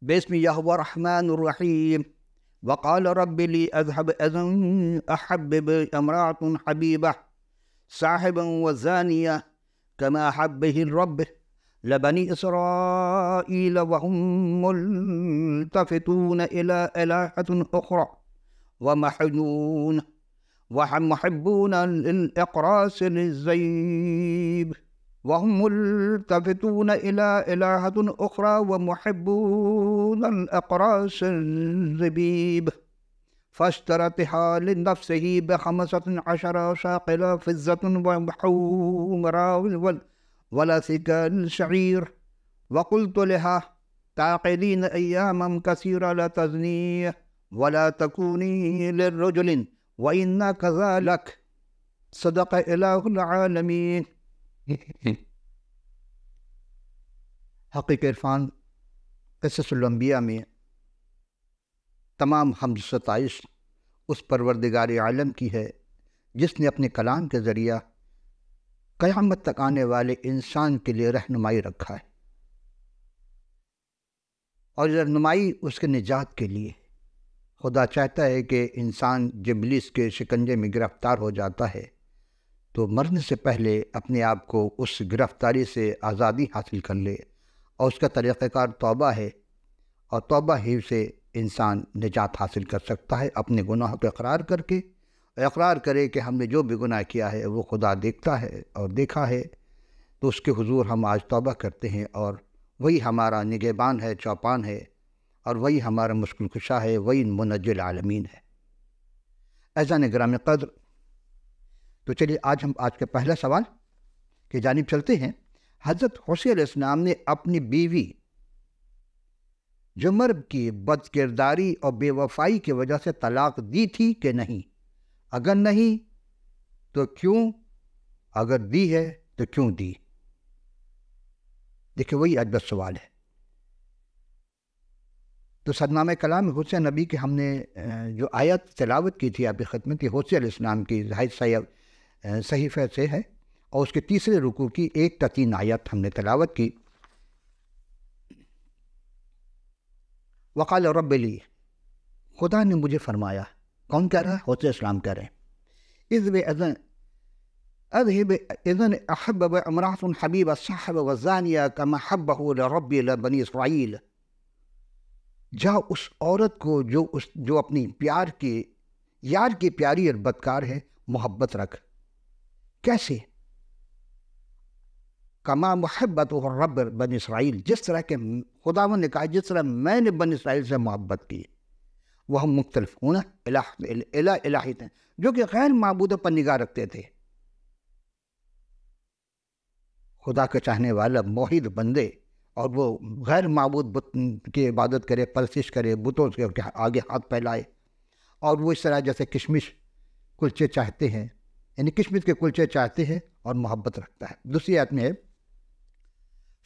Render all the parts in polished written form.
بسم الله الرحمن الرحيم وقال رب لي أذهب أذن أحبب امرأة حبيبة صاحبا وزانية كما أحبه الرب لبني إسرائيل وهم ملتفتون إلى إلهة أخرى ومحبون الإقراص للزيب وهم ملتفتون إلى إلهة أخرى ومحبون الأقراص الزبيب فاشترطها لنفسه ب15 شاقلة فضة وحمرا ولثك الشعير وقلت لها تعقلين أياما كثيرة لا تزني ولا تكوني للرجل وإنا كذلك صدق إله العالمين. حقیق عرفان قصص الانبیاء میں تمام حمد ستائش اس پروردگار عالم کی ہے جس نے اپنے کلام کے ذریعہ قیامت تک آنے والے انسان کے لیے رہنمائی رکھا ہے، اور یہ رہنمائی اس کے نجات کے لیے. خدا چاہتا ہے کہ انسان جب ابلیس کے شکنجے میں گرفتار ہو جاتا ہے تو مرنے سے پہلے اپنے آپ کو اس گرفتاری سے آزادی حاصل کر لے، اور اس کا طریقہ کار توبہ ہے، اور توبہ ہی سے انسان نجات حاصل کر سکتا ہے. اپنے گناہوں کو اقرار کر کے اقرار کرے کہ ہم نے جو بھی گناہ کیا ہے وہ خدا دیکھتا ہے اور دیکھا ہے، تو اس کے حضور ہم آج توبہ کرتے ہیں، اور وہی ہمارا نگہبان ہے، چوپان ہے، اور وہی ہمارا مشکل کشا ہے، وہی منجی العالمین ہے. عزیزان گرامی قدر، تو چلیے آج ہم کا پہلا سوال کی جانب چلتے ہیں. حضرت حسین علیہ السلام نے اپنی بیوی زمرب کی بد کرداری اور بے وفائی کی وجہ سے طلاق دی تھی کہ نہیں؟ اگر نہیں تو کیوں؟ اگر دی ہے تو کیوں دی؟ دیکھیں وہی اجبت سوال ہے. تو صدنامہ کلام حسین نبی کے ہم نے جو آیت تلاوت کی تھی آپ کی خدمت کی، حسین علیہ السلام کی صحیفہ سے ہے، اور اس کے تیسرے رکوع کی 1 تا 3 آیت ہم نے تلاوت کی. وقال رب لی، خدا نے مجھے فرمایا. کون کہہ رہا ہے؟ حسین السلام کہہ رہے ہیں. اذن احبب امرأة حبیبہ صاحب وزانیہ کما حبہ لرب لبنی اسرائیل. جا اس عورت کو جو اپنی یار کی پیاری اور بدکار ہے محبت رکھ. کیسے؟ کما محبت رب بنی اسرائیل، جس طرح کہ خداوند نے کہا جس طرح میں نے بنی اسرائیل سے محبت کی. وہ ہم مختلف ہونا الہیت ہیں جو کہ غیر معبودوں پر نگاہ رکھتے تھے. خدا کے چاہنے والا موحد بندے، اور وہ غیر معبود بت کی عبادت کرے، پرستش کرے، بتوں کے آگے ہاتھ پھیلائے، اور وہ اس طرح جیسے کشمش کلچے چاہتے ہیں، یعنی کشمش کے کلچے چاہتے ہیں اور محبت رکھتا ہے. دوسری آیت میں ہے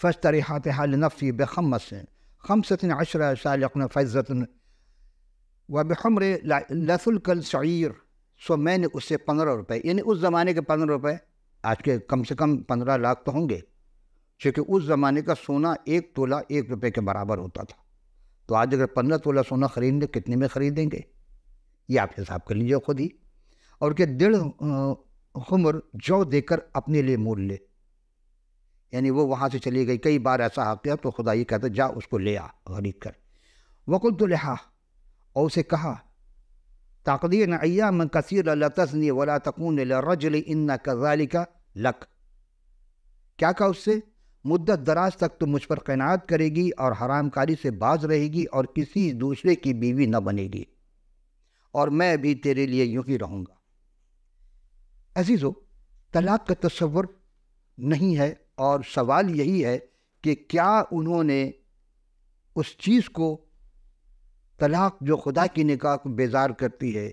فَاشْتَرِحَاتِهَا لِنَفْسِهِ ب15 شالقن فضة وبحمر لثلك الشعير. سو میں نے اس سے 15 روپے، یعنی اس زمانے کے 15 روپے، آج کے کم سے کم 15 لاکھ تو ہوں گے، چونکہ اس زمانے کا سونا 1 تولہ 1 روپے کے برابر ہوتا تھا. تو آج اگر 15 تولہ سونا خریدیں کتنے میں خریدیں گے؟ یہ آپ حساب کر لیجیے خود ہی. اور کہ 1.5 خمر جو دے کر اپنے لیے مول لے، یعنی وہ وہاں سے چلی گئی. کئی بار ایسا آ گیا تو خدا یہ کہتا جا اس کو لے آ خرید کر. وقلت لہا، اور اسے کہا تعقدین ایام کثیر لا تزنی ولا تکون للرجل ان کذالک لک. کیا کہا اس سے؟ مدت دراز تک تو مجھ پر قناعت کرے گی اور حرام کاری سے باز رہے گی اور کسی دوسرے کی بیوی نہ بنے گی، اور میں بھی تیرے لیے یوں ہی رہوں گا. عزیزو، طلاق کا تصور نہیں ہے، اور سوال یہی ہے کہ کیا انہوں نے اس چیز کو، طلاق جو خدا کی نکاح کو بیزار کرتی ہے،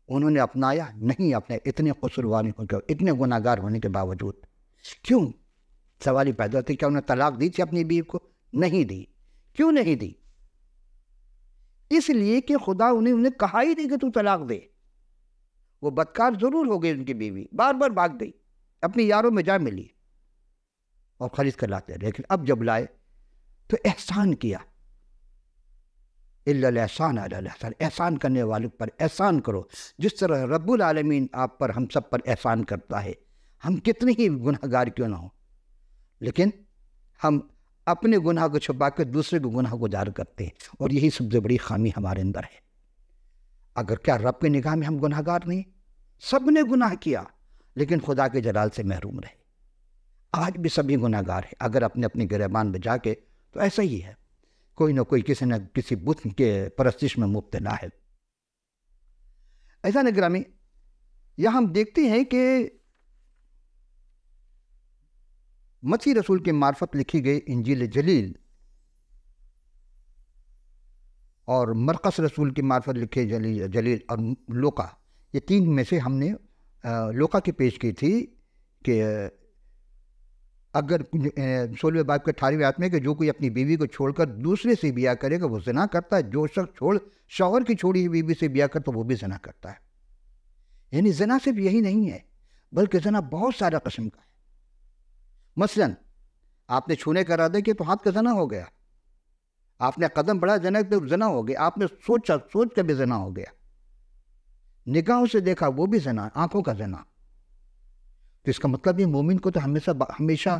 انہوں نے اپنایا؟ نہیں اپنایا. اتنے قصوروار اتنے گناہ گار ہونے کے باوجود. کیوں؟ سوال ہی پیدا ہوتا ہے. کیا انہوں نے طلاق دی تھی اپنی بیوی کو؟ نہیں دی. کیوں نہیں دی؟ اس لیے کہ خدا انہیں کہا ہی نہیں کہ تو طلاق دے. وہ بدکار ضرور ہو گئی ان کی بیوی، بار بار بھاگ گئی، اپنی یاروں میں جا ملی اور خرید کر لاتے، لیکن اب جب لائے تو احسان کیا. الا الاحسان علی الاحسان، احسان کرنے والوں پر احسان کرو جس طرح رب العالمین آپ پر، ہم سب پر احسان کرتا ہے۔ ہم کتنے ہی گناہ گار کیوں نہ ہوں، لیکن ہم اپنے گناہ کو چھپا کے دوسرے کے گناہ کو ظاہر کرتے ہیں، اور یہی سب سے بڑی خامی ہمارے اندر ہے۔ اگر کیا رب کے نگاہ میں ہم گناہ گار نہیں؟ سب نے گناہ کیا لیکن خدا کے جلال سے محروم رہے۔ آج بھی سبھی گناہ گار ہیں، اگر اپنے اپنے گریبان بجا کے، تو ایسا ہی ہے، کوئی نہ کوئی کسی نہ کسی بت کے پرستش میں مبتلا ہے۔ ایسا نگرامی، یہاں ہم دیکھتے ہیں کہ مسیح رسول کے معرفت لکھی گئی انجیل جلیل اور مرقس رسول کی معرفت لکھے جلیل اور لوقا، یہ تین میں سے ہم نے لوقا کی پیش کی تھی کہ اگر 16 باب کے 18ویں آیت میں کہ جو کوئی اپنی بیوی کو چھوڑ کر دوسرے سے بیاہ کرے گا وہ زنا کرتا ہے، جو شخص شوہر کی چھوڑی ہوئی بیوی سے بیاہ کرتا وہ بھی زنا کرتا ہے۔ یعنی زنا صرف یہی نہیں ہے، بلکہ زنا بہت سارا قسم کا ہے۔ مثلا آپ نے چھونے کا ارادہ کیا تو ہاتھ کا زنا ہو گیا، آپ نے قدم بڑھا تو زنا ہو گیا، آپ نے سوچ کا بھی زنا ہو گیا، نگاہوں سے دیکھا وہ بھی زنا، آنکھوں کا زنا۔ تو اس کا مطلب یہ مومن کو تو ہمیشہ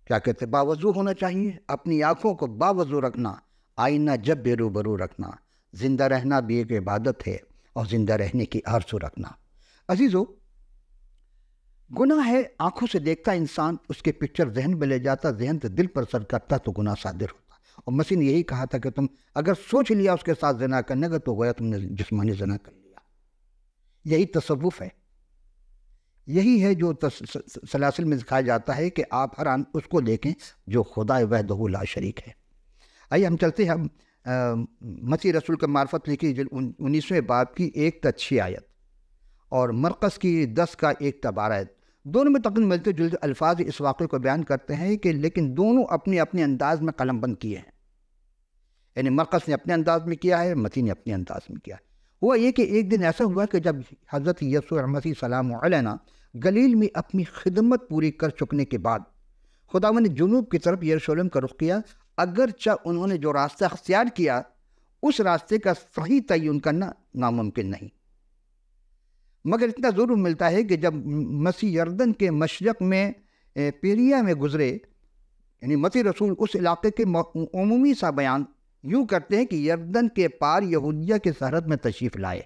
کیا کہتے ہیں، باوضو ہونا چاہیے، اپنی آنکھوں کو باوضو رکھنا، آئینہ جب بے روبرو رکھنا، زندہ رہنا بھی ایک عبادت ہے، اور زندہ رہنے کی آرزو رکھنا۔ عزیزو، گناہ ہے، آنکھوں سے دیکھتا انسان، اس کے پکچر ذہن میں لے جاتا، ذہن سے دل پر اثر کرتا تو گناہ صادر ہوتا۔ اور مسیح نے یہی کہا تھا کہ تم اگر سوچ لیا اس کے ساتھ زنا کرنے کا تو گویا تم نے جسمانی زنا کر لیا۔ یہی تصوف ہے، یہی ہے جو سلاسل میں سکھایا جاتا ہے کہ آپ ہر آن اس کو دیکھیں جو خدا وحدہ لا شریک ہے۔ آئیے ہم چلتے ہیں مسیح رسول کا معرفت لکھی 19ویں باب کی 1 تا 6 آیت اور مرقس کی 10 کا 1 تا 12 آیت، دونوں میں تقریباً ملتے جلتے الفاظ اس واقعے کو بیان کرتے ہیں کہ لیکن دونوں اپنے اپنے انداز میں قلم بند کیے ہیں۔ یعنی مرقس نے اپنے انداز میں کیا ہے، مسیح نے اپنے انداز میں کیا ہے۔ ہوا یہ کہ ایک دن ایسا ہوا کہ جب حضرت یسوع مسیح سلام علیہ گلیل میں اپنی خدمت پوری کر چکنے کے بعد خداوند نے جنوب کی طرف یروشلم کا رخ کیا، اگرچہ انہوں نے جو راستہ اختیار کیا اس راستے کا صحیح تعین کرنا ناممکن نہیں، مگر اتنا ضرور ملتا ہے کہ جب مسیح یردن کے مشرق میں پیریا میں گزرے، یعنی مسیح رسول اس علاقے کے عمومی سا بیان یوں کرتے ہیں کہ یردن کے پار یہودیہ کے سرحد میں تشریف لائے۔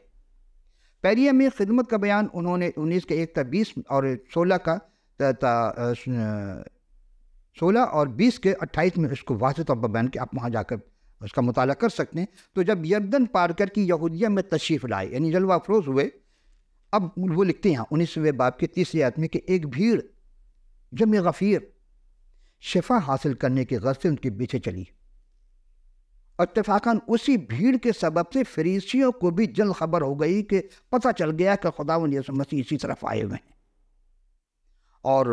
پیریا میں خدمت کا بیان انہوں نے 19 کے 1 تا 20 اور 16 اور 20 کے 28 میں اس کو واضح طور پر بیان کیا، آپ وہاں جا کر اس کا مطالعہ کر سکتے ہیں۔ تو جب یردن پار کر کی یہودیہ میں تشریف لائے، یعنی جلوہ افروز ہوئے، اب وہ لکھتے ہیں 19ویں باب کی 30 آیت میں کہ ایک بھیڑ جمع غفیر شفا حاصل کرنے کی غرض سے ان کے پیچھے چلی۔ اتفاقاً اسی بھیڑ کے سبب سے فریسیوں کو بھی جلد خبر ہو گئی کہ پتہ چل گیا کہ خداوند یسوع مسیح اسی طرف آئے ہوئے ہیں، اور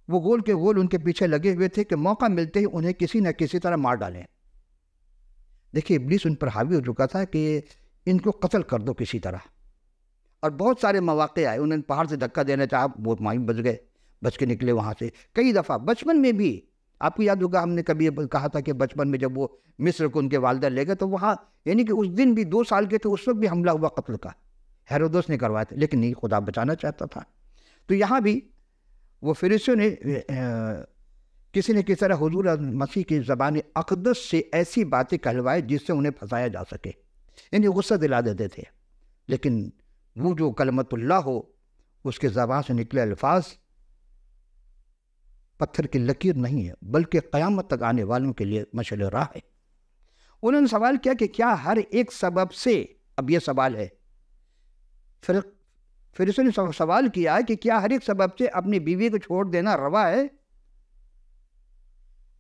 وہ گول کے گول ان کے پیچھے لگے ہوئے تھے کہ موقع ملتے ہی انہیں کسی نہ کسی طرح مار ڈالیں۔ دیکھیے ابلیس ان پر حاوی ہو چکا تھا کہ ان کو قتل کر دو کسی طرح، اور بہت سارے مواقع آئے، انہوں نے پہاڑ سے دھکا دینا چاہا، وہ مائم بچ گئے، بچ کے نکلے وہاں سے۔ کئی دفعہ بچپن میں بھی آپ کو یاد ہوگا، ہم نے کبھی کہا تھا کہ بچپن میں جب وہ مصر کو ان کے والدہ لے گئے تو وہاں یعنی کہ اس دن بھی 2 سال کے تھے، اس وقت بھی حملہ ہوا قتل کا، ہیرودس نے کروایا تھا، لیکن نہیں، خدا بچانا چاہتا تھا۔ تو یہاں بھی وہ فریسیوں نے کسی نے کس طرح حضور مسیح کی زبان اقدس سے ایسی باتیں کہلوائے جس سے انہیں پھنسایا جا سکے، یعنی غصہ دلا دیتے تھے، لیکن وہ جو کلمت اللہ ہو اس کے زبان سے نکلے الفاظ پتھر کی لکیر نہیں ہے، بلکہ قیامت تک آنے والوں کے لیے مشعل راہ ہے۔ انہوں نے سوال کیا کہ کیا ہر ایک سبب سے، اب یہ سوال ہے، فریسیوں نے سوال کیا کہ کیا ہر ایک سبب سے اپنی بیوی کو چھوڑ دینا روا ہے؟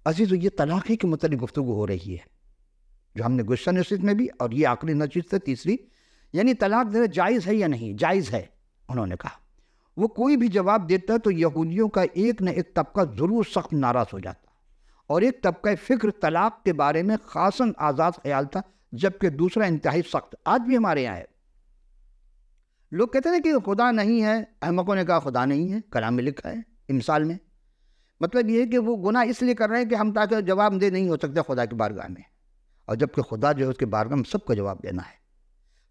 عزیزو، یہ طلاق ہی کے متعلق گفتگو ہو رہی ہے، جو ہم نے گزشتہ نشست میں بھی، اور یہ آخری نشست ہے تیسری، یعنی طلاق دینا جائز ہے یا نہیں؟ جائز ہے، انہوں نے کہا۔ وہ کوئی بھی جواب دیتا تو یہودیوں کا ایک نہ ایک طبقہ ضرور سخت ناراض ہو جاتا، اور ایک طبقہ فکر طلاق کے بارے میں خاصاً آزاد خیال تھا، جبکہ دوسرا انتہائی سخت۔ آج بھی ہمارے یہاں ہے، لوگ کہتے ہیں کہ خدا نہیں ہے، احمقوں نے کہا خدا نہیں ہے، کلام میں لکھا ہے، امثال میں۔ مطلب یہ ہے کہ وہ گناہ اس لیے کر رہے ہیں کہ ہم تاکہ جواب دہ نہیں ہو سکتے خدا کی بارگاہ میں، اور جبکہ خدا جو ہے اس کے بارگاہ میں سب کو جواب دینا ہے.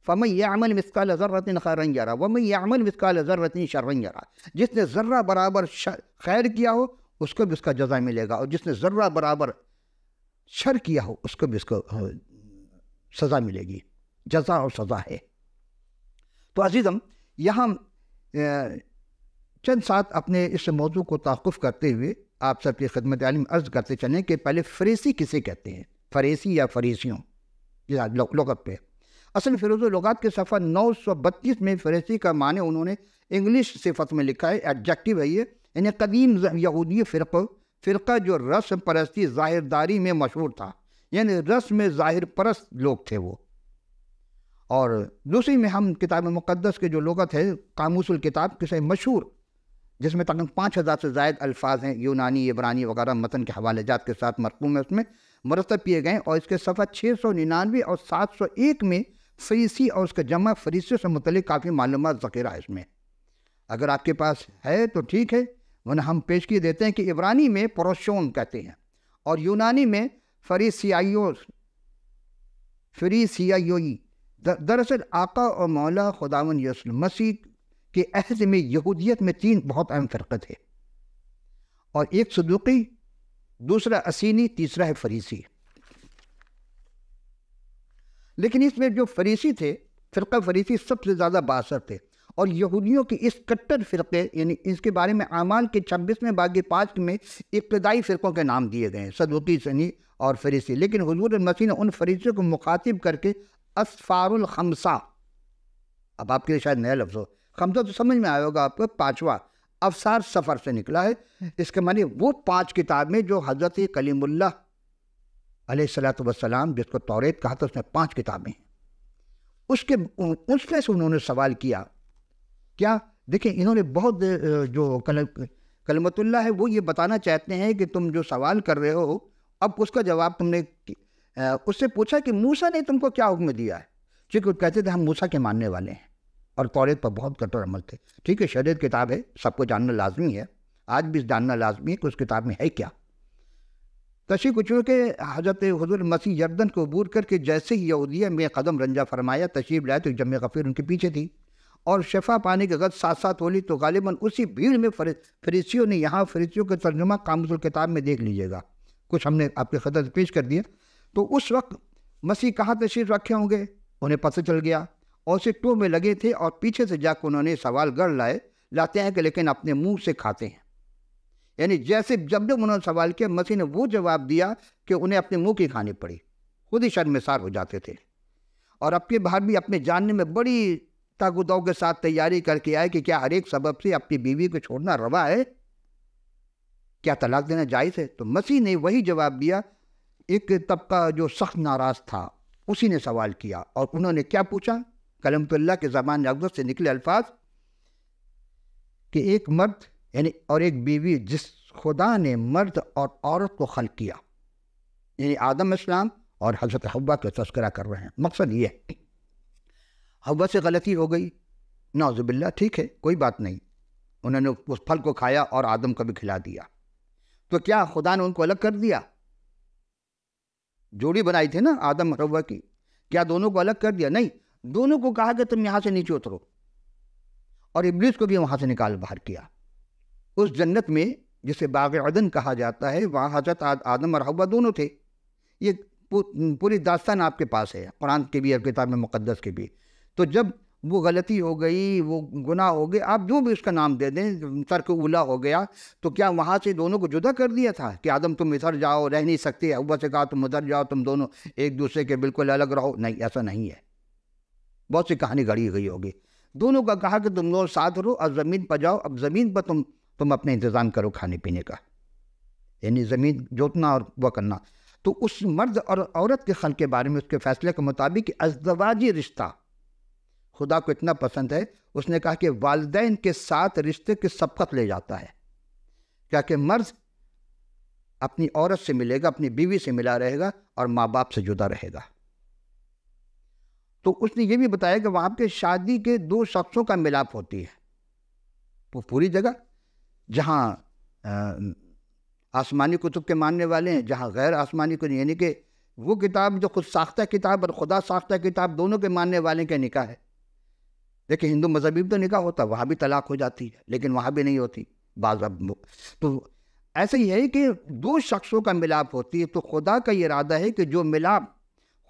فَمَن يَعْمَلْ مِثْقَالَ ذَرَّةٍ خَيْرًا يَرَهُ وَمَن يَعْمَلْ مِثْقَالَ ذَرَّةٍ شَرًّا يَرَهُ. جس نے ذرہ برابر خیر کیا ہو اس کو بھی اس کا جزا ملے گا، اور جس نے ذرہ برابر شر کیا ہو اس کو بھی اس کو سزا ملے گی. جزا اور سزا ہے. تو عزیزم، یہاں چند ساتھ اپنے اس موضوع کو توقف کرتے ہوئے آپ سب کی خدمت عالم عرض کرتے چلیں کہ پہلے فریسی کسے کہتے ہیں؟ فریسی یا فریسیوں لغت پہ. اصل فروز و لغات کے صفحہ 932 میں فریسی کا معنی انہوں نے انگلش صفت میں لکھا ہے، ایڈجیکٹیو ہے یہ، یعنی قدیم یہودی فرقہ جو رسم پرستی ظاہرداری میں مشہور تھا، یعنی رسم میں ظاہر پرست لوگ تھے وہ. اور دوسری میں ہم کتاب مقدس کے جو لغت ہے قاموس الکتاب کسی مشہور، جس میں تقریباً 5000 سے زائد الفاظ ہیں، یونانی، عبرانی وغیرہ متن کے حوالے جات کے ساتھ مرقوم ہے، اس میں مرتب کیے گئے، اور اس کے صفحہ 699 اور 701 میں فریسی اور اس کا جمع فریسیوں سے متعلق کافی معلومات ذخیرہ ہے اس میں. اگر آپ کے پاس ہے تو ٹھیک ہے، ورنہ ہم پیشگی دیتے ہیں کہ عبرانی میں پروشون کہتے ہیں، اور یونانی میں فریسیائی. دراصل آقا اور مولا خداوند یسوع مسیح کے عہد میں یہودیت میں 3 بہت اہم فرقے تھے، اور ایک صدوقی، دوسرا اسینی، تیسرا ہے فریسی. لیکن اس میں جو فریسی تھے، فرقہ فریسی سب سے زیادہ بااثر تھے، اور یہودیوں کی اس کٹر فرقے، یعنی اس کے بارے میں اعمال کے 26 باقی 5 میں ابتدائی فرقوں کے نام دیے گئے ہیں، صدوقی، اسینی اور فریسی. لیکن حضور مسیح نے ان فریسیوں کو مخاطب کر کے اسفار الخمسہ، اب آپ کے لیے شاید نیا لفظ ہو، خمسہ تو سمجھ میں آئے ہوگا آپ کو، 5واں افسار سفر سے نکلا ہے. اس کے معنی وہ 5 کتاب میں جو حضرت کلیم اللہ علیہ الصلوۃ والسلام، جس کو توریت کہا تھا، اس میں 5 کتابیں ہیں. اس میں سے انہوں نے سوال کیا. کیا؟ دیکھیں، انہوں نے بہت جو کلمت اللہ ہے وہ یہ بتانا چاہتے ہیں کہ تم جو سوال کر رہے ہو، اب اس کا جواب تم نے اس سے پوچھا کہ موسیٰ نے تم کو کیا حکم دیا ہے، چونکہ وہ کہتے تھے ہم موسیٰ کے ماننے والے ہیں، اور توریت پر بہت کٹر عمل تھے. ٹھیک ہے، شریعت کتاب ہے، سب کو جاننا لازمی ہے، آج بھی جاننا لازمی ہے کہ اس کتاب میں ہے کیا. تشریح کو چونکہ حضرت حضور مسیح یردن کو عبور کر کے جیسے ہی یہودیہ میں قدم رنجہ فرمایا، تشریف لائے تو جمع غفیر ان کے پیچھے تھی، اور شفا پانے کے غد ساتھ ساتھ ہولی. تو غالباً اسی بھیڑ میں فریسیوں نے، یہاں فریسیوں کا ترجمہ قاموس الکتاب میں دیکھ لیجئے گا، کچھ ہم نے آپ کے خدمت پیش کر دیا. تو اس وقت مسیح کہاں تشریف رکھے ہوں گے انہیں پتہ چل گیا، اور اسے ٹو میں لگے تھے، اور پیچھے سے جا کے انہوں نے سوال گڑھ لاتے ہیں کہ لیکن اپنے منہ سے کھاتے ہیں. یعنی جیسے جب انہوں نے سوال کیا، مسیح نے وہ جواب دیا کہ انہیں اپنے منہ کی کھانی پڑی، خود ہی شرمسار ہو جاتے تھے. اور اب کے باہر بھی اپنے جاننے میں بڑی تاگ و دو کے ساتھ تیاری کر کے آئے کہ کیا ہر ایک سبب سے اپنی بیوی کو چھوڑنا روا ہے، کیا طلاق دینا جائز ہے. تو مسیح نے وہی جواب دیا. ایک طبقہ جو سخت ناراض تھا اسی نے سوال کیا، اور انہوں نے کیا پوچھا؟ کلمت اللہ کے زبان اقدس سے نکلے الفاظ کہ ایک مرد یعنی اور ایک بیوی، جس خدا نے مرد اور عورت کو خلق کیا، یعنی آدم اسلام اور حضرت حوا کا تذکرہ کر رہے ہیں. مقصد یہ ہے، حوا سے غلطی ہو گئی، نعوذ باللہ، ٹھیک ہے، کوئی بات نہیں، انہوں نے اس پھل کو کھایا اور آدم کو بھی کھلا دیا. تو کیا خدا نے ان کو الگ کر دیا؟ جوڑی بنائی تھی نا آدم اور حوا کی، کیا دونوں کو الگ کر دیا؟ نہیں، دونوں کو کہا کہ تم یہاں سے نیچے اترو، اور ابلیس کو بھی وہاں سے نکال باہر کیا. اس جنت میں جسے باغ عدن کہا جاتا ہے، وہاں حضرت آدم اور حوا دونوں تھے. یہ پوری داستان آپ کے پاس ہے، قرآن کے بھی اور کتاب مقدس کے بھی. تو جب وہ غلطی ہو گئی، وہ گناہ ہو گئے، آپ جو بھی اس کا نام دے دیں، ترک اولا ہو گیا، تو کیا وہاں سے دونوں کو جدا کر دیا تھا کہ آدم تم ادھر جاؤ، رہ نہیں سکتے، حوا سے کہا تم ادھر جاؤ، تم دونوں ایک دوسرے کے بالکل الگ رہو؟ نہیں، ایسا نہیں ہے. بہت سی کہانی گھڑی گئی ہوگی. دونوں کا کہا کہ تم دونوں ساتھ رہو، اور زمین پر جاؤ، اب زمین پر تم اپنے انتظام کرو کھانے پینے کا، یعنی زمین جوتنا اور وہ کرنا. تو اس مرد اور عورت کے خلق کے بارے میں اس کے فیصلے کے مطابق ازدواجی رشتہ خدا کو اتنا پسند ہے، اس نے کہا کہ والدین کے ساتھ رشتے کی سبقت لے جاتا ہے. کیا کہ مرد اپنی عورت سے ملے گا، اپنی بیوی سے ملا رہے گا، اور ماں باپ سے جدا رہے گا. تو اس نے یہ بھی بتایا کہ وہاں پہ شادی کے 2 شخصوں کا ملاپ ہوتی ہے. وہ پوری جگہ جہاں آسمانی کتب کے ماننے والے ہیں، جہاں غیر آسمانی کتب، یعنی کہ وہ کتاب جو خود ساختہ کتاب اور خدا ساختہ کتاب دونوں کے ماننے والے کا نکاح ہے. دیکھیں ہندو مذہبی بھی تو نکاح ہوتا ہے، وہاں بھی طلاق ہو جاتی ہے، لیکن وہاں بھی نہیں ہوتی بعض. تو ایسا ہی ہے کہ دو شخصوں کا ملاپ ہوتی ہے، تو خدا کا یہ ارادہ ہے کہ جو ملاپ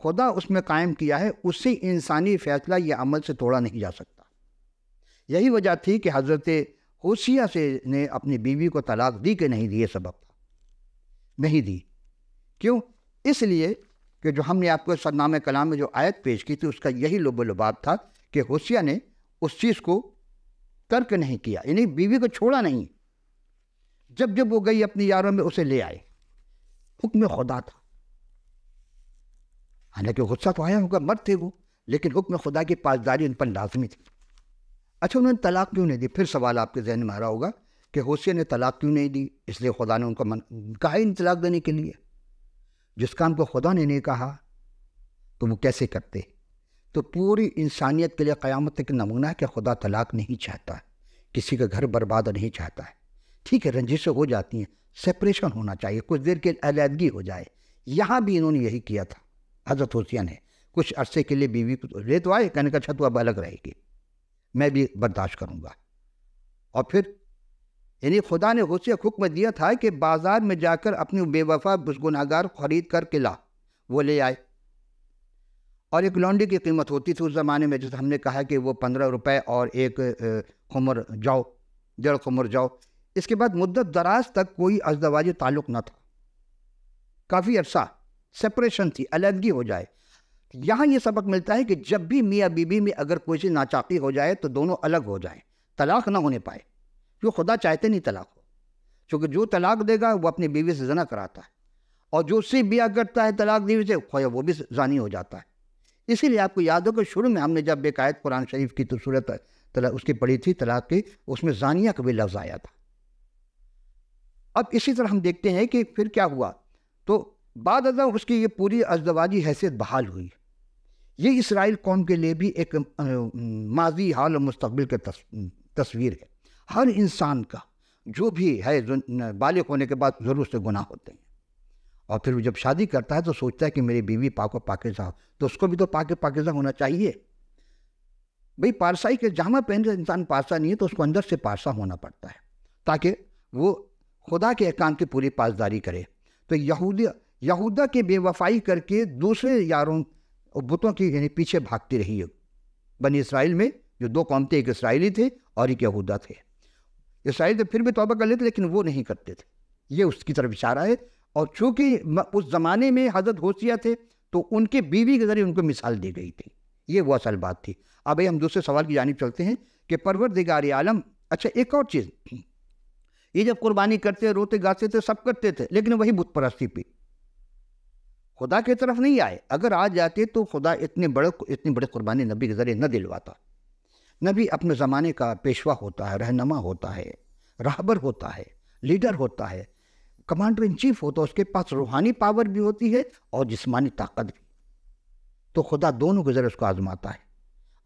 خدا اس میں قائم کیا ہے اسے انسانی فیصلہ یا عمل سے توڑا نہیں جا سکتا. یہی وجہ تھی کہ حضرت ہوشیہ نے اپنی بیوی کو طلاق دی کہ نہیں دی. یہ سبب تھا نہیں دی. کیوں؟ اس لیے کہ جو ہم نے آپ کو سرنامہ کلام میں جو آیت پیش کی تھی اس کا یہی لب و لباب تھا کہ ہوشیہ نے اس چیز کو ترک نہیں کیا، یعنی بیوی کو چھوڑا نہیں. جب جب وہ گئی اپنی یاروں میں اسے لے آئے. حکم خدا تھا، حالانکہ غصہ تو آیا ہوگا، مرد تھے وہ، لیکن حکم خدا کی پاسداری ان پر لازمی تھی. اچھا انہوں نے طلاق کیوں نہیں دی؟ پھر سوال آپ کے ذہن میں آ رہا ہوگا کہ ہوشیہ نے طلاق کیوں نہیں دی؟ اس لیے خدا نے ان کو کہا ہی نہیں طلاق دینے کے لیے. جس کام کو خدا نے نہیں کہا تو وہ کیسے کرتے؟ تو پوری انسانیت کے لیے قیامت تک نمونہ ہے کہ خدا طلاق نہیں چاہتا ہے، کسی کا گھر برباد نہیں چاہتا ہے. ٹھیک ہے رنجشیں ہو جاتی ہیں، سپریشن ہونا چاہیے، کچھ دیر کے علیحدگی ہو جائے. یہاں بھی انہوں نے یہی کیا تھا. حضرت ہوشیہ نے کچھ عرصے کے لیے بیوی کو لے تو آئے، کہنے کا اچھا تو اب الگ رہے گی، میں بھی برداشت کروں گا. اور پھر یعنی خدا نے ہوشیہ کو حکم دیا تھا کہ بازار میں جا کر اپنی بے وفا گنہگار خرید کر کے لا. وہ لے آئے. اور ایک لونڈی کی قیمت ہوتی تھی اس زمانے میں، جیسے ہم نے کہا کہ وہ 15 روپے اور ایک خمر جاؤ، 1.5 خمر جاؤ. اس کے بعد مدت دراز تک کوئی ازدواجی تعلق نہ تھا، کافی عرصہ سپریشن تھی، علیحدگی ہو جائے. یہاں یہ سبق ملتا ہے کہ جب بھی میاں بیوی میں اگر کوئی چیز ناچاقی ہو جائے تو دونوں الگ ہو جائیں، طلاق نہ ہونے پائے. جو خدا چاہتے نہیں طلاق ہو، کیونکہ جو طلاق دے گا وہ اپنی بیوی سے زنا کراتا ہے، اور جو اس سے بیاہ کرتا ہے طلاق بیوی سے خواہ وہ بھی زانی ہو جاتا ہے. اسی لیے آپ کو یاد ہو کہ شروع میں ہم نے جب ایک آیت قرآن شریف کی تو صورت اس کی پڑھی تھی طلاق کی، اس میں زانیہ کا بھی لفظ آیا تھا. اب اسی طرح ہم دیکھتے ہیں کہ پھر کیا ہوا. تو بعد ازاں اس کی یہ پوری ازدواجی حیثیت بحال ہوئی. یہ اسرائیل قوم کے لیے بھی ایک ماضی، حال اور مستقبل کی تصویر ہے. ہر انسان کا جو بھی ہے بالغ ہونے کے بعد ضرور سے گناہ ہوتے ہیں، اور پھر وہ جب شادی کرتا ہے تو سوچتا ہے کہ میری بیوی پاک و پاکیزہ ہو، تو اس کو بھی تو پاک و پاکیزہ ہونا چاہیے. بھئی پارسائی کے جامع پہن کر انسان پارسا نہیں ہے تو اس کو اندر سے پارسا ہونا پڑتا ہے تاکہ وہ خدا کے احکام کی پوری پاسداری کرے. تو یہودا کے بے وفائی کر کے دوسرے یاروں اور بتوں کی یعنی پیچھے بھاگتی رہی ہے. بنی اسرائیل میں جو 2 قوم تھے، ایک اسرائیلی تھے اور ایک یہودا تھے. اسرائیل تو پھر بھی توبہ کر لیتے لیکن وہ نہیں کرتے تھے. یہ اس کی طرف اشارہ ہے. اور چونکہ اس زمانے میں حضرت ہوشیہ تھے تو ان کے بیوی کے ذریعے ان کو مثال دی گئی تھی. یہ وہ اصل بات تھی. اب ہم دوسرے سوال کی جانب چلتے ہیں کہ پروردگار عالم. اچھا ایک اور چیز، یہ جب قربانی کرتے روتے گاتے تھے سب کرتے تھے، لیکن وہی بت پرستی پہ خدا کی طرف نہیں آئے. اگر آ جاتے تو خدا اتنی بڑی قربانی نبی کے ذریعے نہ دلواتا. نبی اپنے زمانے کا پیشوا ہوتا ہے، رہنما ہوتا ہے، راہبر ہوتا ہے، لیڈر ہوتا ہے، کمانڈر ان چیف ہوتا ہے. اس کے پاس روحانی پاور بھی ہوتی ہے اور جسمانی طاقت بھی. تو خدا دونوں کے ذریعے اس کو آزماتا ہے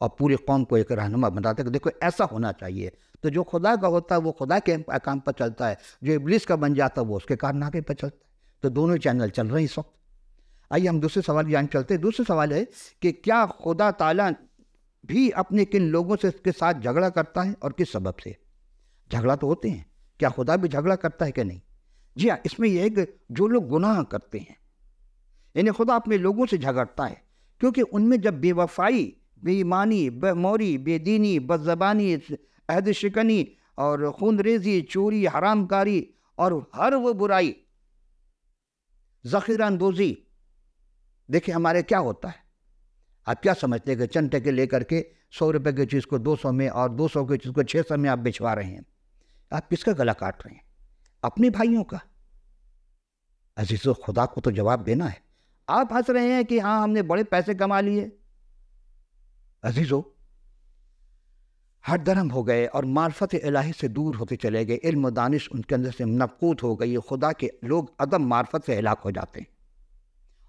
اور پوری قوم کو ایک رہنما بناتا ہے کہ دیکھو ایسا ہونا چاہیے. تو جو خدا کا ہوتا ہے وہ خدا کے احکام پر چلتا ہے، جو ابلیس کا بن جاتا ہے وہ اس کے کارنامے پر چلتا ہے. تو دونوں چینل چل رہے ہیں اس وقت. آئیے ہم دوسرے سوال کی جانب چلتے ہیں. دوسرا سوال ہے کہ کیا خدا تعالیٰ بھی اپنے کن لوگوں سے اس کے ساتھ جھگڑا کرتا ہے اور کس سبب سے؟ جھگڑا تو ہوتے ہیں، کیا خدا بھی جھگڑا کرتا ہے کہ نہیں؟ جی ہاں، اس میں یہ ہے کہ جو لوگ گناہ کرتے ہیں یعنی خدا اپنے لوگوں سے جھگڑتا ہے، کیونکہ ان میں جب بے وفائی، بے ایمانی، بے موری، بے دینی، بد زبانی، عہد شکنی اور خون ریزی، چوری، حرام کاری اور ہر وہ برائی، ذخیرہ اندوزی. دیکھیں ہمارے کیا ہوتا ہے، آپ کیا سمجھتے ہیں کہ چند ٹکے لے کر کے 100 روپے کی چیز کو 200 میں اور 200 کی چیز کو 600 میں آپ بچوا رہے ہیں. آپ کس کا گلا کاٹ رہے ہیں؟ اپنے بھائیوں کا. عزیزو خدا کو تو جواب دینا ہے. آپ ہنس رہے ہیں کہ ہاں ہم نے بڑے پیسے کما لیے. عزیزو ہر درم ہو گئے اور معرفت الہی سے دور ہوتے چلے گئے. علم و دانش ان کے اندر سے مفقود ہو گئی. خدا کے لوگ عدم معرفت سے ہلاک ہو جاتے ہیں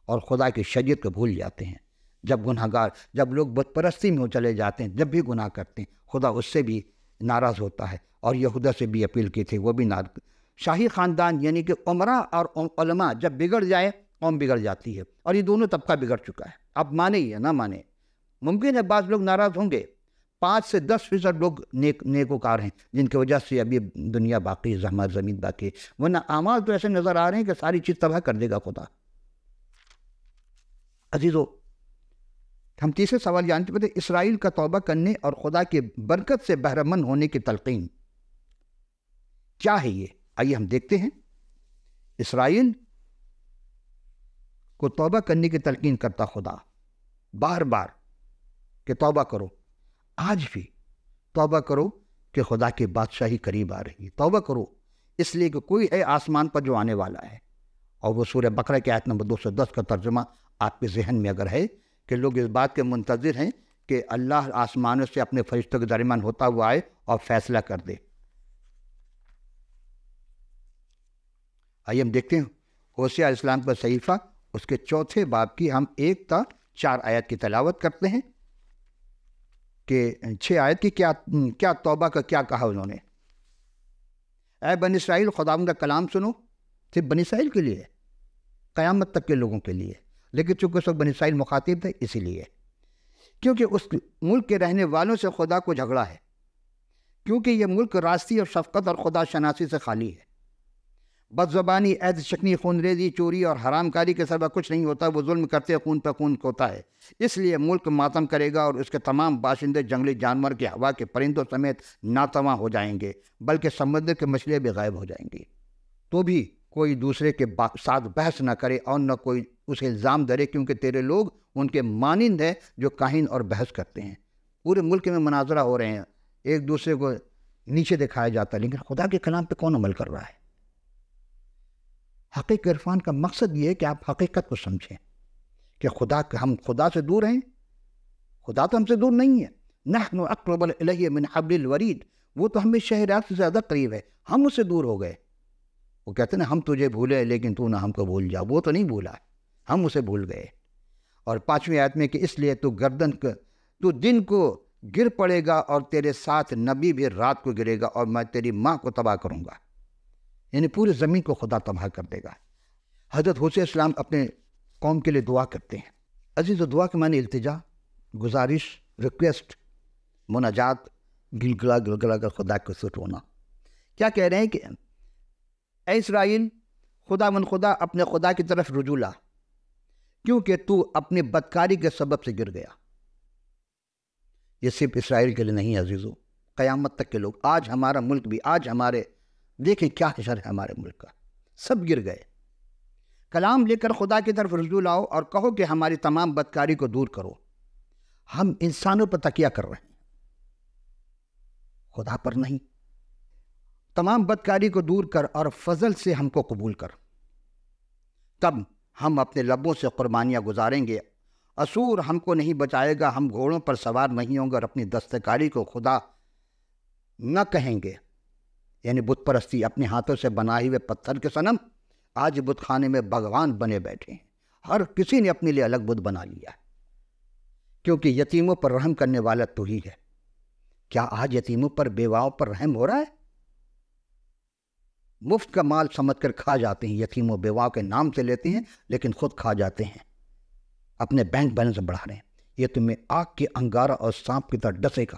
اور خدا کی شریعت کو بھول جاتے ہیں. جب گناہگار، جب لوگ بت پرستی میں چلے جاتے ہیں، جب بھی گناہ کرتے ہیں، خدا اس سے بھی ناراض ہوتا ہے. اور یہودا سے بھی اپیل کی تھی، وہ بھی شاہی خاندان یعنی کہ عمرا اور علماء جب بگڑ جائے قوم بگڑ جاتی ہے، اور یہ دونوں طبقہ بگڑ چکا ہے. اب مانے یا نہ مانے، ممکن ہے بعض لوگ ناراض ہوں گے، 5 سے 10% لوگ نیکوکار ہیں جن کی وجہ سے ابھی دنیا باقی، زحمت زمین باقی، ورنہ اعمال تو ایسے نظر آ رہے ہیں کہ ساری چیز تباہ کر دے گا خدا. عزیزو، ہم تیسرے سوال جانتے ہیں، اسرائیل کا توبہ کرنے اور خدا کی برکت سے بہرمند ہونے کی تلقین کیا ہے یہ؟ آئیے ہم دیکھتے ہیں. اسرائیل کو توبہ کرنے کی تلقین کرتا خدا بار بار کہ توبہ کرو. آج بھی توبہ کرو کہ خدا کی بادشاہی قریب آ رہی ہے. توبہ کرو اس لیے کہ کوئی ہے آسمان پر جو آنے والا ہے. اور وہ سورہ بقرہ کی آیت نمبر 210 کا ترجمہ آپ کے ذہن میں اگر ہے کہ لوگ اس بات کے منتظر ہیں کہ اللہ آسمانوں سے اپنے فرشتوں کے درمیان ہوتا ہوا آئے اور فیصلہ کر دے. آئیے ہم دیکھتے ہیں ہوسیہ علیہ السلام کا صحیفہ، اس کے 4 باب کی ہم 1 تا 4 آیت کی تلاوت کرتے ہیں کہ 6 آیت کی کیا توبہ کا کیا کہا انہوں نے. اے بنی اسرائیل، خداوند کا کلام سنو. صرف بنی اسرائیل کے لیے، قیامت تک کے لوگوں کے لیے، لیکن چونکہ اس وقت بنی اسرائیل مخاطب تھے اسی لیے، کیونکہ اس ملک کے رہنے والوں سے خدا کو جھگڑا ہے، کیونکہ یہ ملک راستی اور شفقت اور خدا شناسی سے خالی ہے. بد زبانی، عہد شکنی، خون ریزی، چوری اور حرام کاری کے سوا کچھ نہیں ہوتا. وہ ظلم کرتے خون پہ خون ہوتا ہے. اس لیے ملک ماتم کرے گا اور اس کے تمام باشندے جنگلی جانور کے، ہوا کے پرندوں سمیت ناتواں ہو جائیں گے، بلکہ سمندر کے مچھلیاں بھی غائب ہو جائیں گی. تو بھی کوئی دوسرے کے ساتھ بحث نہ کرے اور نہ کوئی اسے الزام دے، کیونکہ تیرے لوگ ان کے مانند ہیں جو کاہن اور بحث کرتے ہیں. پورے ملک میں مناظرہ ہو رہے ہیں، ایک دوسرے کو نیچے دکھایا جاتا ہے، لیکن خدا کے کلام پہ کون عمل کر رہا ہے؟ حقیقت عرفان کا مقصد یہ ہے کہ آپ حقیقت کو سمجھیں کہ ہم خدا سے دور ہیں. خدا تو ہم سے دور نہیں ہے. نحن اقرب الیہ من حبل الورید، وہ تو ہمیں شہرات سے زیادہ قریب ہے، ہم اس سے دور ہو گئے. وہ کہتے ہیں ہم تجھے بھولے لیکن تو نہ ہم کو بھول جا. وہ تو نہیں بھولا، ہم اسے بھول گئے. اور 5ویں آیت میں کہ اس لیے تو دن کو گر پڑے گا اور تیرے ساتھ نبی بھی رات کو گرے گا، اور میں تیری ماں کو تباہ کروں گا. یعنی پورے زمین کو خدا تباہ کر دے گا. حضرت حوسی علیہ السلام اپنے قوم کے لیے دعا کرتے ہیں. عزیز و دعا کے معنی التجا، گزارش، ریکویسٹ، مناجات، گلگلا کر خدا کو سٹونا. کیا کہہ رہے ہیں کہ اے اسرائیل، خدا اپنے خدا کی طرف رجوع لا، کیونکہ تو اپنی بدکاری کے سبب سے گر گیا. یہ صرف اسرائیل کے لیے نہیں عزیزو، قیامت تک کے لوگ، آج ہمارا ملک بھی، آج ہمارے دیکھیں کیا حشر ہے ہمارے ملک کا، سب گر گئے. کلام لے کر خدا کی طرف رجوع لاؤ اور کہو کہ ہماری تمام بدکاری کو دور کرو. ہم انسانوں پر تکیہ کر رہے ہیں، خدا پر نہیں. تمام بدکاری کو دور کر اور فضل سے ہم کو قبول کر، تب ہم اپنے لبوں سے قربانیاں گزاریں گے. اسور ہم کو نہیں بچائے گا، ہم گھوڑوں پر سوار نہیں ہوں گے اور اپنی دستکاری کو خدا نہ کہیں گے. یعنی بت پرستی، اپنے ہاتھوں سے بنائے ہوئے پتھر کے صنم آج بت خانے میں بھگوان بنے بیٹھے ہیں. ہر کسی نے اپنے لیے الگ بت بنا لیا ہے، کیونکہ یتیموں پر رحم کرنے والا تو ہی ہے. کیا آج یتیموں پر، بیواؤں پر رحم ہو رہا ہے؟ مفت کا مال سمجھ کر کھا جاتے ہیں، یتیموں بیواؤں کے نام سے لیتے ہیں لیکن خود کھا جاتے ہیں، اپنے بینک بیلنس بڑھا رہے ہیں. یہ تمہیں آگ کے انگارہ اور سانپ کی طرح ڈسے گا.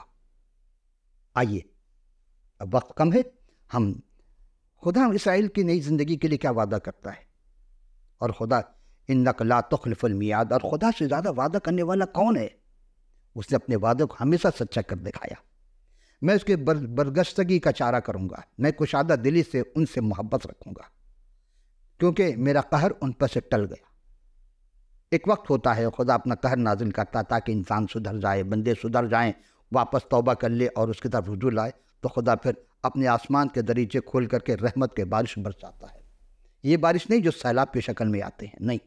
آئیے، اب وقت کم ہے. خدا اسرائیل کی نئی زندگی کے لیے کیا وعدہ کرتا ہے؟ اور خدا انک لا تخلف المیعاد، اور خدا سے زیادہ وعدہ کرنے والا کون ہے؟ اس نے اپنے وعدے کو ہمیشہ سچا کر دکھایا. میں اس کے برگشتگی کا چارہ کروں گا، میں کشادہ دلی سے ان سے محبت رکھوں گا، کیونکہ میرا قہر ان پر سے ٹل گیا. ایک وقت ہوتا ہے خدا اپنا قہر نازل کرتا تاکہ انسان سدھر جائے، بندے سدھر جائیں، واپس توبہ کر لے اور اس کی طرف رجوع لائے. تو خدا پھر اپنے آسمان کے دریچے کھول کر کے رحمت کے بارش برساتا ہے. یہ بارش نہیں جو سیلاب کی شکل میں آتے ہیں، نہیں،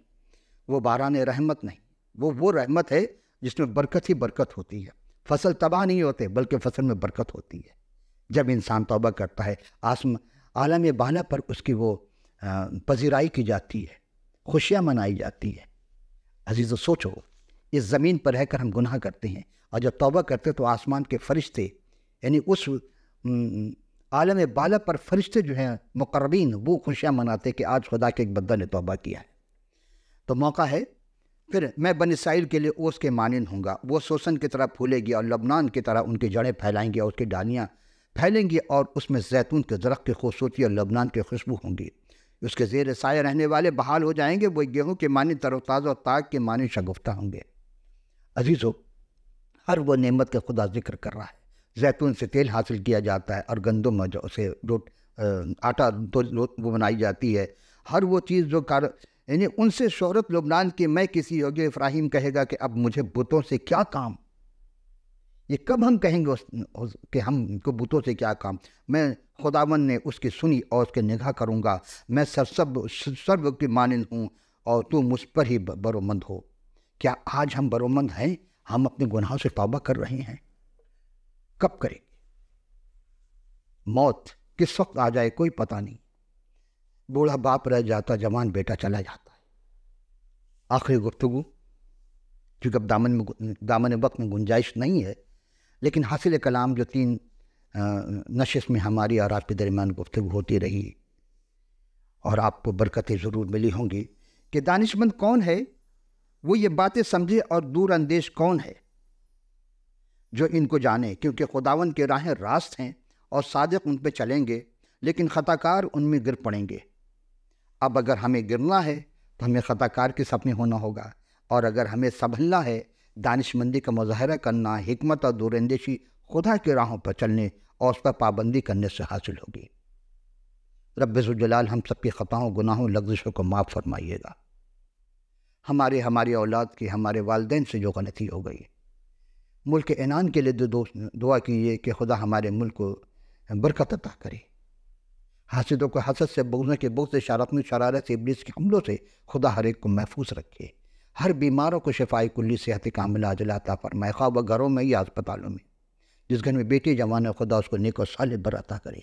وہ باران رحمت نہیں، وہ رحمت ہے جس میں برکت ہی برکت ہوتی ہے. فصل تباہ نہیں ہوتے بلکہ فصل میں برکت ہوتی ہے. جب انسان توبہ کرتا ہے، عالم بالا پر اس کی وہ پذیرائی کی جاتی ہے، خوشیاں منائی جاتی ہے. عزیزو سوچو، اس زمین پر رہ کر ہم گناہ کرتے ہیں، اور جب توبہ کرتے تو آسمان کے فرشتے، یعنی اس عالم بالا پر فرشتے جو ہیں مقربین، وہ خوشیاں مناتے کہ آج خدا کے ایک بندہ نے توبہ کیا ہے. تو موقع ہے. پھر میں بنی اسرائیل کے لیے اوس کے مانند ہوں گا. وہ سوسن کی طرح پھولے گی اور لبنان کی طرح ان کی جڑیں پھیلائیں گی اور اس کی ڈالیاں پھیلیں گی اور اس میں زیتون کے درخت کی خوبصورتی اور لبنان کی خوشبو ہوں گی. اس کے زیر سایہ رہنے والے بحال ہو جائیں گے. وہ گیہوں کے مانند تر و تازہ اور تاگ کے مانند شگفتہ ہوں گے. عزیزو، ہر وہ نعمت کے خدا ذکر کر رہا ہے. زیتون سے تیل حاصل کیا جاتا ہے اور گندم جو اسے آٹا وہ بنائی جاتی ہے. ہر وہ چیز جو یعنی ان سے شہرت لبنان کی میں کسی ہوگی. افراہیم کہے گا کہ اب مجھے بتوں سے کیا کام. یہ کب ہم کہیں گے کہ ہم کو بتوں سے کیا کام. میں خداوند نے اس کی سنی اور اس کے نگاہ کروں گا. میں سرو کی مانند ہوں اور تو مجھ پر ہی برومند ہو. کیا آج ہم برومند ہیں؟ ہم اپنے گناہوں سے توبہ کر رہے ہیں؟ کب کریں گے؟ موت کس وقت آ جائے کوئی پتہ نہیں. بوڑھا باپ رہ جاتا، جوان بیٹا چلا جاتا ہے. آخری گفتگو، کیونکہ اب دامن وقت میں گنجائش نہیں ہے، لیکن حاصل کلام جو 3 نشست میں ہماری اور آپ کے درمیان گفتگو ہوتی رہی اور آپ کو برکتیں ضرور ملی ہوں گی کہ دانش مند کون ہے. وہ یہ باتیں سمجھے اور دور اندیش کون ہے جو ان کو جانے. کیونکہ خداوند کی راہیں راست ہیں اور صادق ان پہ چلیں گے، لیکن خطا کار ان میں گر پڑیں گے. اب اگر ہمیں گرنا ہے تو ہمیں خطا کار کے سامنے ہونا ہوگا، اور اگر ہمیں سنبھلنا ہے، دانش مندی کا مظاہرہ کرنا، حکمت اور دور اندیشی خدا کی راہوں پر چلنے اور اس پر پابندی کرنے سے حاصل ہوگی. رب ذوالجلال ہم سب کی خطاؤں، گناہوں، لغزشوں کو معاف فرمائیے گا. ہماری اولاد کی، ہمارے والدین سے جو غلطی ہو گئی، ملک عنان کے لیے دعا کیجیے کہ خدا ہمارے ملک کو برکت عطا کرے. حاسدوں کو حسد سے، بغضوں کے بغض سے، شرارت سے، ابلیس کے حملوں سے خدا ہر ایک کو محفوظ رکھے. ہر بیماروں کو شفائی کلی، صحت کاملہ عاجلہ عطا فرمائے، خواہ وہ گھروں میں یا اسپتالوں میں. جس گھر میں بیٹی جوان ہے، خدا اس کو نیک و صالح بر عطا کرے.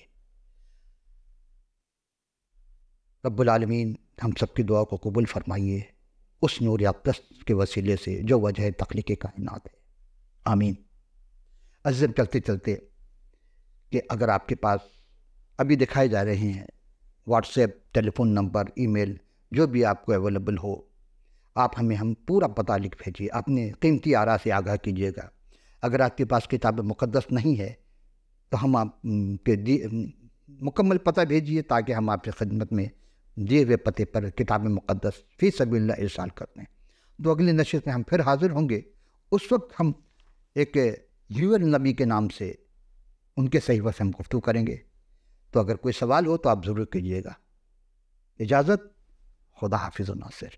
رب العالمین ہم سب کی دعا کو قبول فرمائیے اس نور اقدس کے وسیلے سے جو وجہ تخلیق کائنات ہے. آمین. عزیزم، چلتے چلتے کہ اگر آپ کے پاس ابھی دکھائے جا رہے ہیں واٹس ایپ، ٹیلی فون نمبر، ای میل، جو بھی آپ کو اویلیبل ہو، آپ ہم پورا پتہ لکھ بھیجیے. اپنے قیمتی آراء سے آگاہ کیجیے گا. اگر آپ کے پاس کتاب مقدس نہیں ہے تو ہم آپ کے مکمل پتہ بھیجیے تاکہ ہم آپ کی خدمت میں دیے ہوئے پتے پر کتاب مقدس فی سبیل اللہ ارسال کر دیں. تو اگلی نشست میں ہم پھر حاضر ہوں گے. اس وقت ہم ایک یوئل نبی کے نام سے ان کے صحیفہ سے ہم گفتگو کریں گے. تو اگر کوئی سوال ہو تو آپ ضرور کیجیے گا. اجازت. خدا حافظ و ناصر.